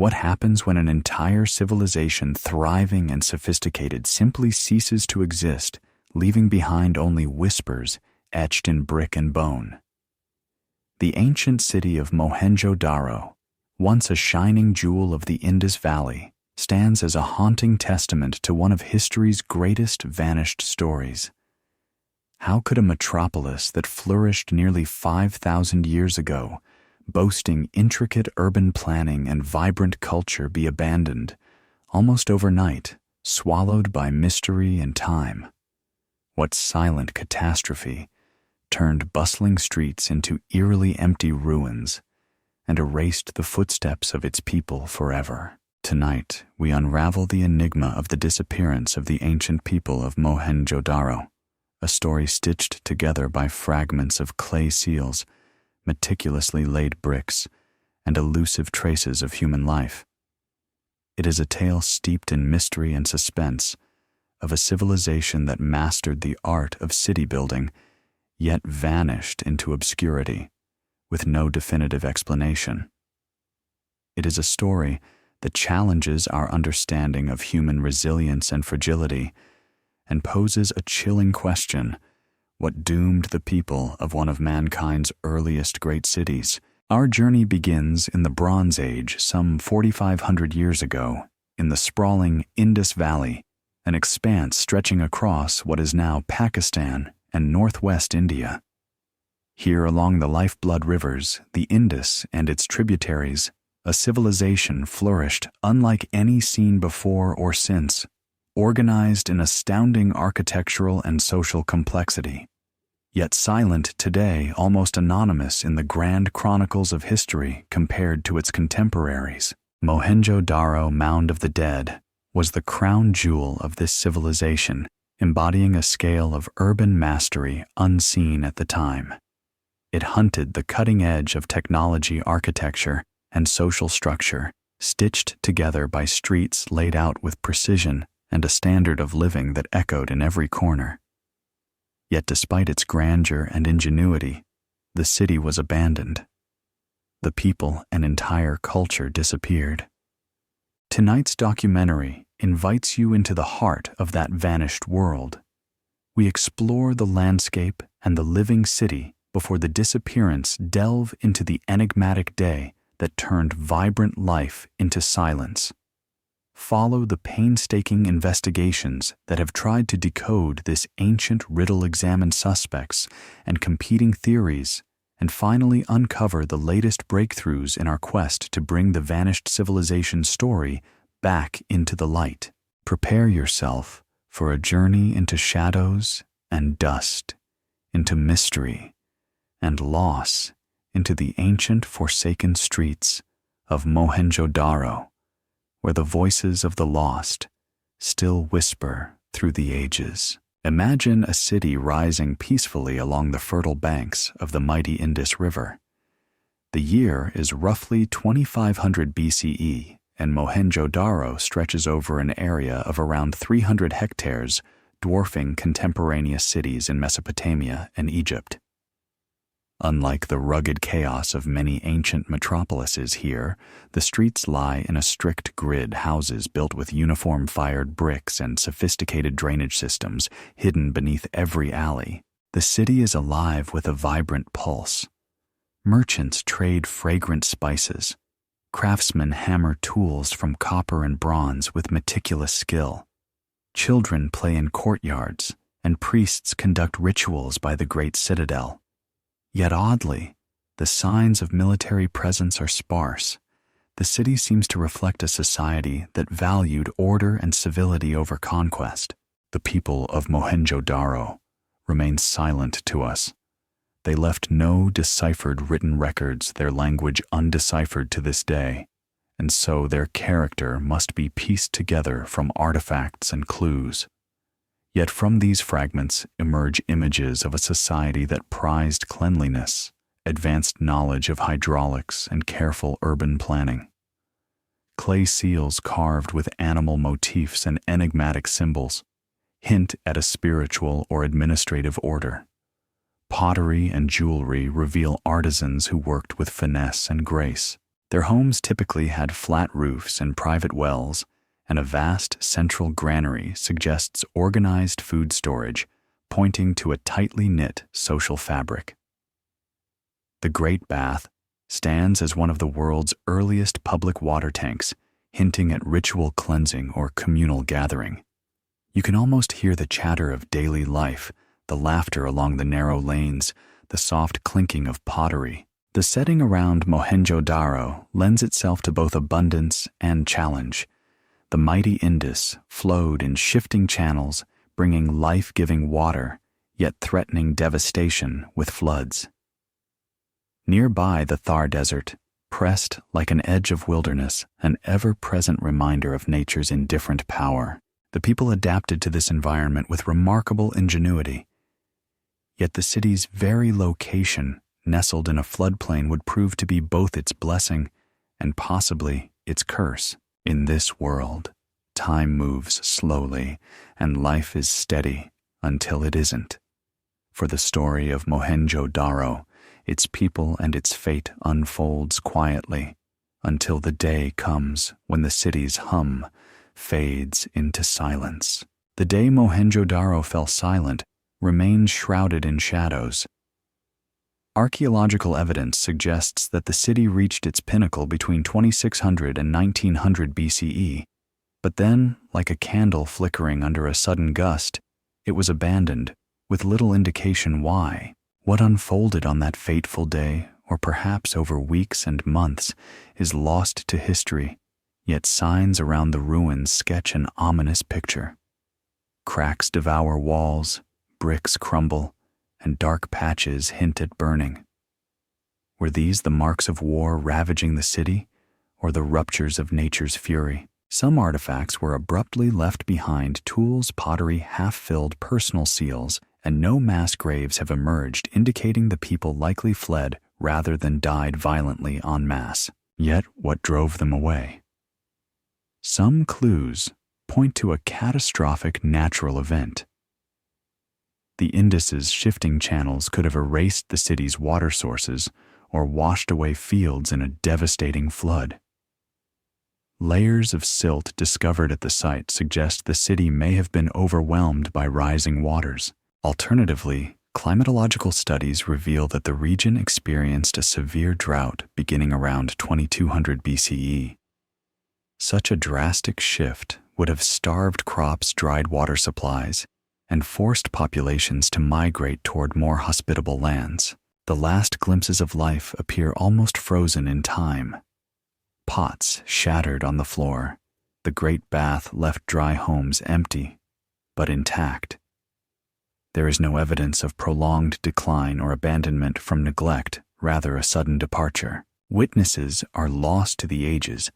What happens when an entire civilization, thriving and sophisticated, simply ceases to exist, leaving behind only whispers etched in brick and bone? The ancient city of Mohenjo-Daro, once a shining jewel of the Indus Valley, stands as a haunting testament to one of history's greatest vanished stories. How could a metropolis that flourished nearly 5,000 years ago, boasting intricate urban planning and vibrant culture, be abandoned, almost overnight, swallowed by mystery and time? What silent catastrophe turned bustling streets into eerily empty ruins and erased the footsteps of its people forever? Tonight, we unravel the enigma of the disappearance of the ancient people of Mohenjo-Daro, a story stitched together by fragments of clay seals, meticulously laid bricks, and elusive traces of human life. It is a tale steeped in mystery and suspense, of a civilization that mastered the art of city building, yet vanished into obscurity, with no definitive explanation. It is a story that challenges our understanding of human resilience and fragility, and poses a chilling question: what doomed the people of one of mankind's earliest great cities? Our journey begins in the Bronze Age, some 4,500 years ago, in the sprawling Indus Valley, an expanse stretching across what is now Pakistan and northwest India. Here along the lifeblood rivers, the Indus and its tributaries, a civilization flourished unlike any seen before or since, organized in astounding architectural and social complexity, yet silent today, almost anonymous in the grand chronicles of history compared to its contemporaries. Mohenjo-Daro Mound of the Dead was the crown jewel of this civilization, embodying a scale of urban mastery unseen at the time. It hunted the cutting edge of technology, architecture, and social structure, stitched together by streets laid out with precision and a standard of living that echoed in every corner. Yet despite its grandeur and ingenuity, the city was abandoned. The people and entire culture disappeared. Tonight's documentary invites you into the heart of that vanished world. We explore the landscape and the living city before the disappearance, delve into the enigmatic day that turned vibrant life into silence. Follow the painstaking investigations that have tried to decode this ancient riddle, examine suspects and competing theories, and finally uncover the latest breakthroughs in our quest to bring the vanished civilization story back into the light. Prepare yourself for a journey into shadows and dust, into mystery and loss, into the ancient forsaken streets of Mohenjo-Daro, where the voices of the lost still whisper through the ages. Imagine a city rising peacefully along the fertile banks of the mighty Indus River. The year is roughly 2500 BCE, and Mohenjo-Daro stretches over an area of around 300 hectares, dwarfing contemporaneous cities in Mesopotamia and Egypt. Unlike the rugged chaos of many ancient metropolises here, the streets lie in a strict grid, houses built with uniform-fired bricks and sophisticated drainage systems hidden beneath every alley. The city is alive with a vibrant pulse. Merchants trade fragrant spices. Craftsmen hammer tools from copper and bronze with meticulous skill. Children play in courtyards, and priests conduct rituals by the great citadel. Yet oddly, the signs of military presence are sparse. The city seems to reflect a society that valued order and civility over conquest. The people of Mohenjo-Daro remain silent to us. They left no deciphered written records, their language undeciphered to this day, and so their character must be pieced together from artifacts and clues. Yet from these fragments emerge images of a society that prized cleanliness, advanced knowledge of hydraulics, and careful urban planning. Clay seals carved with animal motifs and enigmatic symbols hint at a spiritual or administrative order. Pottery and jewelry reveal artisans who worked with finesse and grace. Their homes typically had flat roofs and private wells, and a vast central granary suggests organized food storage, pointing to a tightly knit social fabric. The Great Bath stands as one of the world's earliest public water tanks, hinting at ritual cleansing or communal gathering. You can almost hear the chatter of daily life, the laughter along the narrow lanes, the soft clinking of pottery. The setting around Mohenjo-Daro lends itself to both abundance and challenge. The mighty Indus flowed in shifting channels, bringing life-giving water, yet threatening devastation with floods. Nearby, the Thar Desert, pressed like an edge of wilderness, an ever-present reminder of nature's indifferent power. The people adapted to this environment with remarkable ingenuity. Yet the city's very location, nestled in a floodplain, would prove to be both its blessing and possibly its curse. In this world, time moves slowly and life is steady until it isn't. For the story of Mohenjo-Daro, its people and its fate unfolds quietly until the day comes when the city's hum fades into silence. The day Mohenjo-Daro fell silent remains shrouded in shadows. Archaeological evidence suggests that the city reached its pinnacle between 2600 and 1900 BCE, but then, like a candle flickering under a sudden gust, it was abandoned, with little indication why. What unfolded on that fateful day, or perhaps over weeks and months, is lost to history, yet signs around the ruins sketch an ominous picture. Cracks devour walls, bricks crumble, and dark patches hint at burning. Were these the marks of war ravaging the city, or the ruptures of nature's fury? Some artifacts were abruptly left behind: tools, pottery, half-filled personal seals, and no mass graves have emerged, indicating the people likely fled rather than died violently en masse. Yet, what drove them away? Some clues point to a catastrophic natural event. The Indus's shifting channels could have erased the city's water sources or washed away fields in a devastating flood. Layers of silt discovered at the site suggest the city may have been overwhelmed by rising waters. Alternatively, climatological studies reveal that the region experienced a severe drought beginning around 2200 BCE. Such a drastic shift would have starved crops, dried water supplies, and forced populations to migrate toward more hospitable lands. The last glimpses of life appear almost frozen in time. Pots shattered on the floor, the Great Bath left dry homes empty, but intact. There is no evidence of prolonged decline or abandonment from neglect, rather a sudden departure. Witnesses are lost to the ages,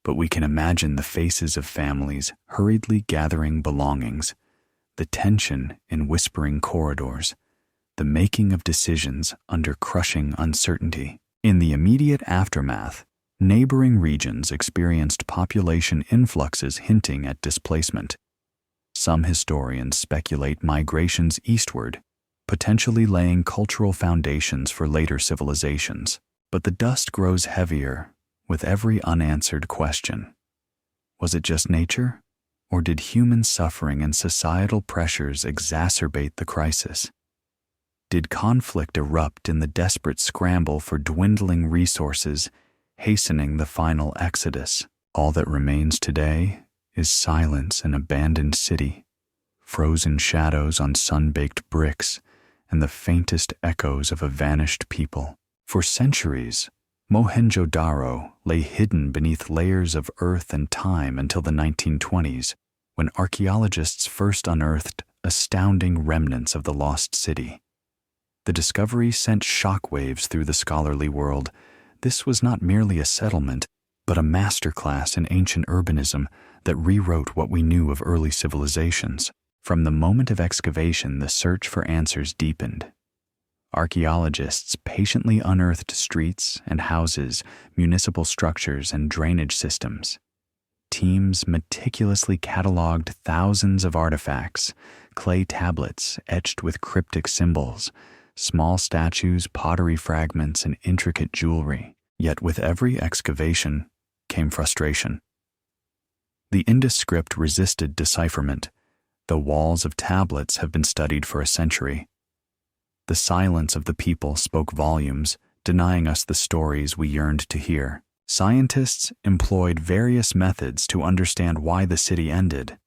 but we can imagine the faces of families hurriedly gathering belongings, the tension in whispering corridors, the making of decisions under crushing uncertainty. In the immediate aftermath, neighboring regions experienced population influxes hinting at displacement. Some historians speculate migrations eastward, potentially laying cultural foundations for later civilizations. But the dust grows heavier with every unanswered question. Was it just nature? Or did human suffering and societal pressures exacerbate the crisis? Did conflict erupt in the desperate scramble for dwindling resources, hastening the final exodus? All that remains today is silence, an abandoned city, frozen shadows on sun-baked bricks, and the faintest echoes of a vanished people. For centuries, Mohenjo-Daro lay hidden beneath layers of earth and time until the 1920s, when archaeologists first unearthed astounding remnants of the lost city. The discovery sent shockwaves through the scholarly world. This was not merely a settlement, but a masterclass in ancient urbanism that rewrote what we knew of early civilizations. From the moment of excavation, the search for answers deepened. Archaeologists patiently unearthed streets and houses, municipal structures, and drainage systems. Teams meticulously cataloged thousands of artifacts, clay tablets etched with cryptic symbols, small statues, pottery fragments, and intricate jewelry. Yet with every excavation came frustration. The Indus script resisted decipherment. The walls of tablets have been studied for a century. The silence of the people spoke volumes, denying us the stories we yearned to hear. Scientists employed various methods to understand why the city ended.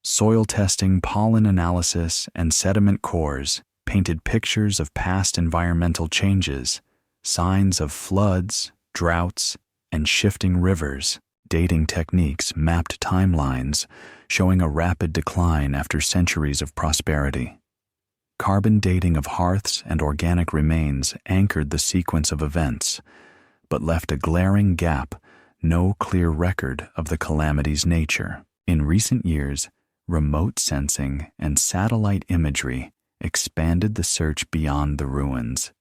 Soil testing, pollen analysis, and sediment cores painted pictures of past environmental changes, signs of floods, droughts, and shifting rivers. Dating techniques mapped timelines, showing a rapid decline after centuries of prosperity. Carbon dating of hearths and organic remains anchored the sequence of events, but left a glaring gap, no clear record of the calamity's nature. In recent years, remote sensing and satellite imagery expanded the search beyond the ruins.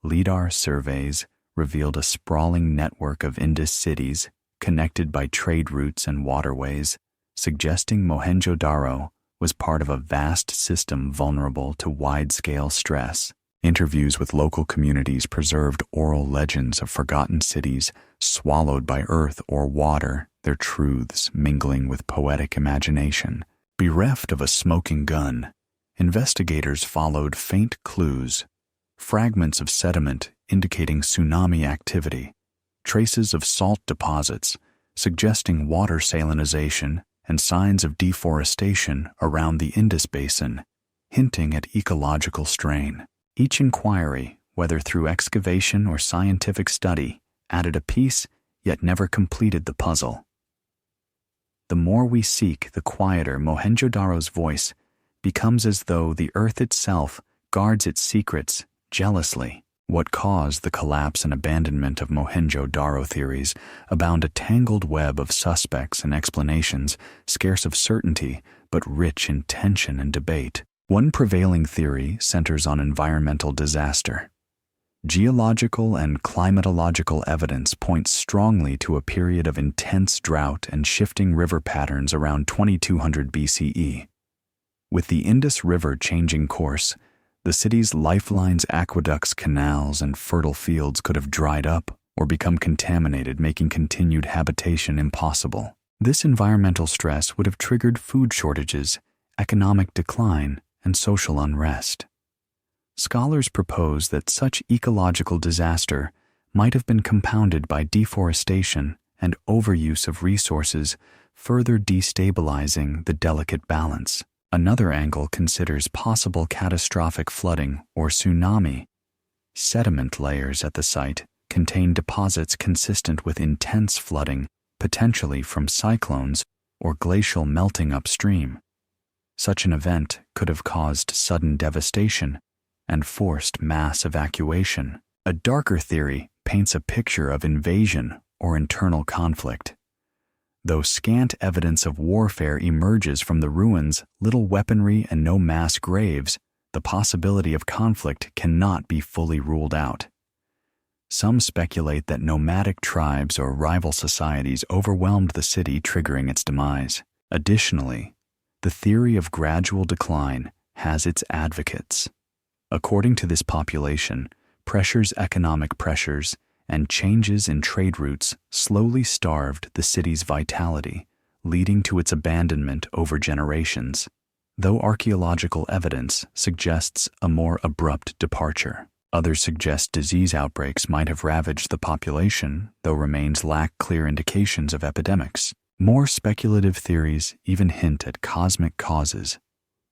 LIDAR surveys revealed a sprawling network of Indus cities connected by trade routes and waterways, suggesting Mohenjo-Daro was part of a vast system vulnerable to wide-scale stress. Interviews with local communities preserved oral legends of forgotten cities swallowed by earth or water, their truths mingling with poetic imagination. Bereft of a smoking gun, investigators followed faint clues, fragments of sediment indicating tsunami activity, traces of salt deposits suggesting water salinization, and signs of deforestation around the Indus Basin, hinting at ecological strain. Each inquiry, whether through excavation or scientific study, added a piece yet never completed the puzzle. The more we seek, the quieter Mohenjo-Daro's voice becomes, as though the earth itself guards its secrets jealously. What caused the collapse and abandonment of Mohenjo-Daro theories abound a tangled web of suspects and explanations, scarce of certainty, but rich in tension and debate. One prevailing theory centers on environmental disaster. Geological and climatological evidence points strongly to a period of intense drought and shifting river patterns around 2200 BCE. With the Indus River changing course, the city's lifelines, aqueducts, canals, and fertile fields could have dried up or become contaminated, making continued habitation impossible. This environmental stress would have triggered food shortages, economic decline, and social unrest. Scholars propose that such ecological disaster might have been compounded by deforestation and overuse of resources, further destabilizing the delicate balance. Another angle considers possible catastrophic flooding or tsunami. Sediment layers at the site contain deposits consistent with intense flooding, potentially from cyclones or glacial melting upstream. Such an event could have caused sudden devastation and forced mass evacuation. A darker theory paints a picture of invasion or internal conflict. Though scant evidence of warfare emerges from the ruins, little weaponry and no mass graves, the possibility of conflict cannot be fully ruled out. Some speculate that nomadic tribes or rival societies overwhelmed the city, triggering its demise. Additionally, the theory of gradual decline has its advocates. According to this population, economic pressures, and changes in trade routes slowly starved the city's vitality, leading to its abandonment over generations, though archaeological evidence suggests a more abrupt departure. Others suggest disease outbreaks might have ravaged the population, though remains lack clear indications of epidemics. More speculative theories even hint at cosmic causes,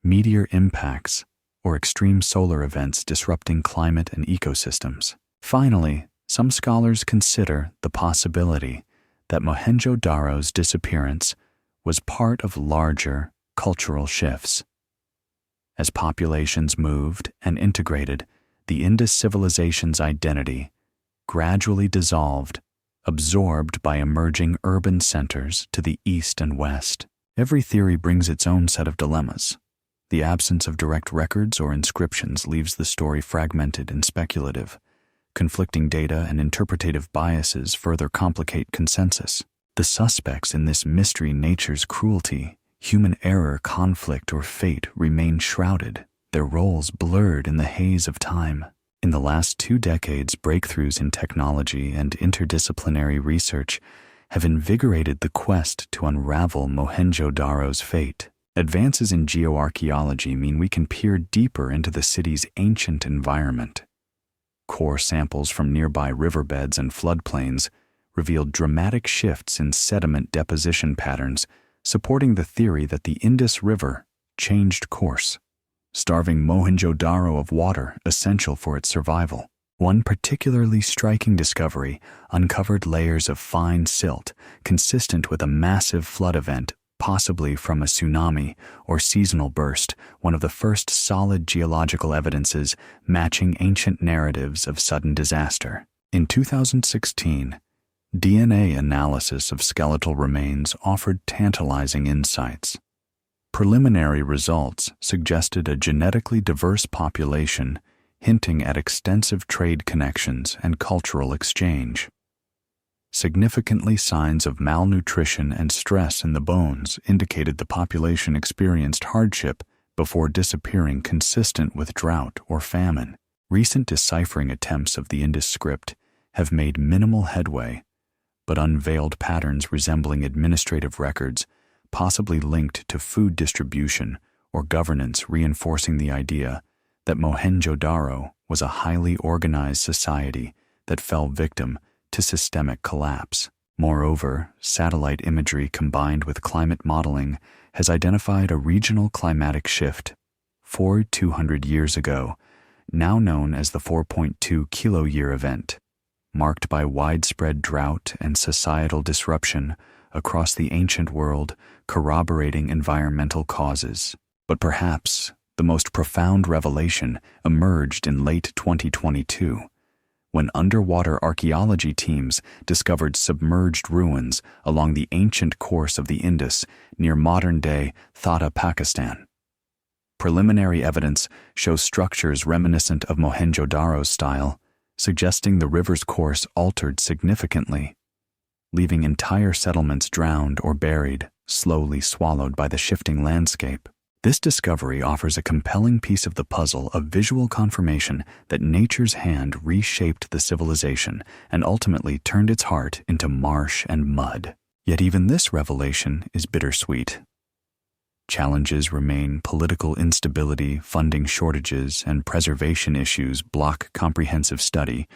meteor impacts, or extreme solar events disrupting climate and ecosystems. Finally, some scholars consider the possibility that Mohenjo-Daro's disappearance was part of larger cultural shifts. As populations moved and integrated, the Indus civilization's identity gradually dissolved, absorbed by emerging urban centers to the east and west. Every theory brings its own set of dilemmas. The absence of direct records or inscriptions leaves the story fragmented and speculative. Conflicting data and interpretative biases further complicate consensus. The suspects in this mystery, nature's cruelty, human error, conflict, or fate, remain shrouded, their roles blurred in the haze of time. In the last 2 decades, breakthroughs in technology and interdisciplinary research have invigorated the quest to unravel Mohenjo-Daro's fate. Advances in geoarchaeology mean we can peer deeper into the city's ancient environment. Core samples from nearby riverbeds and floodplains revealed dramatic shifts in sediment deposition patterns, supporting the theory that the Indus River changed course, starving Mohenjo-Daro of water essential for its survival. One particularly striking discovery uncovered layers of fine silt consistent with a massive flood event, possibly from a tsunami or seasonal burst, one of the first solid geological evidences matching ancient narratives of sudden disaster. In 2016, DNA analysis of skeletal remains offered tantalizing insights. Preliminary results suggested a genetically diverse population, hinting at extensive trade connections and cultural exchange. Significantly, signs of malnutrition and stress in the bones indicated the population experienced hardship before disappearing, consistent with drought or famine. Recent deciphering attempts of the Indus script have made minimal headway, but unveiled patterns resembling administrative records, possibly linked to food distribution or governance, reinforcing the idea that Mohenjo-Daro was a highly organized society that fell victim to systemic collapse. Moreover, satellite imagery combined with climate modeling has identified a regional climatic shift 200 years ago, now known as the 4.2 kiloyear event, marked by widespread drought and societal disruption across the ancient world, corroborating environmental causes. But perhaps the most profound revelation emerged in late 2022, when underwater archaeology teams discovered submerged ruins along the ancient course of the Indus near modern-day Thatta, Pakistan. Preliminary evidence shows structures reminiscent of Mohenjo-Daro's style, suggesting the river's course altered significantly, leaving entire settlements drowned or buried, slowly swallowed by the shifting landscape. This discovery offers a compelling piece of the puzzle, a visual confirmation that nature's hand reshaped the civilization and ultimately turned its heart into marsh and mud. Yet even this revelation is bittersweet. Challenges remain. Political instability, funding shortages, and preservation issues block comprehensive study,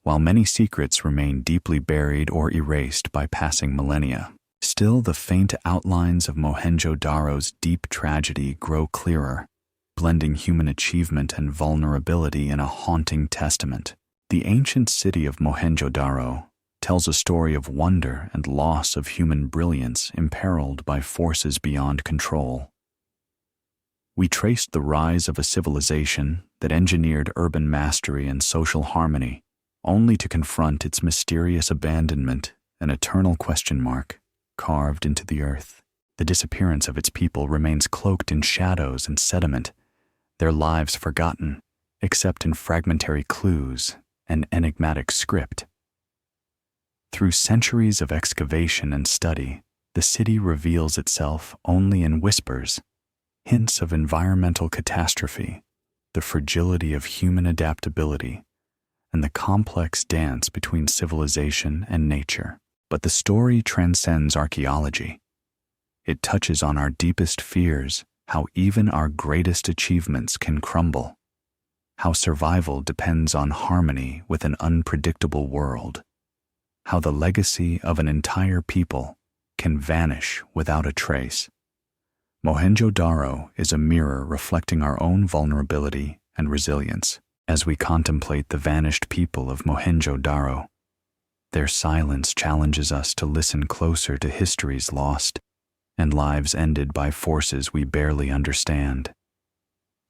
while many secrets remain deeply buried or erased by passing millennia. Still, the faint outlines of Mohenjo-Daro's deep tragedy grow clearer, blending human achievement and vulnerability in a haunting testament. The ancient city of Mohenjo-Daro tells a story of wonder and loss of human brilliance imperiled by forces beyond control. We traced the rise of a civilization that engineered urban mastery and social harmony, only to confront its mysterious abandonment, an eternal question mark carved into the earth. The disappearance of its people remains cloaked in shadows and sediment, their lives forgotten, except in fragmentary clues and enigmatic script. Through centuries of excavation and study, the city reveals itself only in whispers, hints of environmental catastrophe, the fragility of human adaptability, and the complex dance between civilization and nature. But the story transcends archaeology. It touches on our deepest fears, how even our greatest achievements can crumble, how survival depends on harmony with an unpredictable world, how the legacy of an entire people can vanish without a trace. Mohenjo-Daro is a mirror reflecting our own vulnerability and resilience. As we contemplate the vanished people of Mohenjo-Daro, their silence challenges us to listen closer to histories lost and lives ended by forces we barely understand.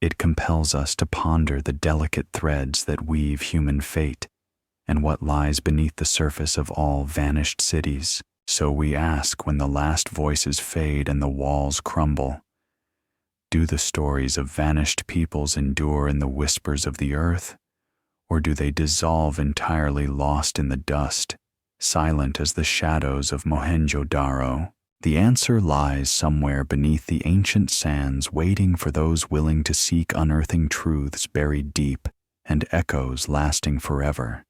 It compels us to ponder the delicate threads that weave human fate and what lies beneath the surface of all vanished cities. So we ask, when the last voices fade and the walls crumble, do the stories of vanished peoples endure in the whispers of the earth, or do they dissolve entirely, lost in the dust, silent as the shadows of Mohenjo-Daro? The answer lies somewhere beneath the ancient sands, waiting for those willing to seek unearthing truths buried deep and echoes lasting forever.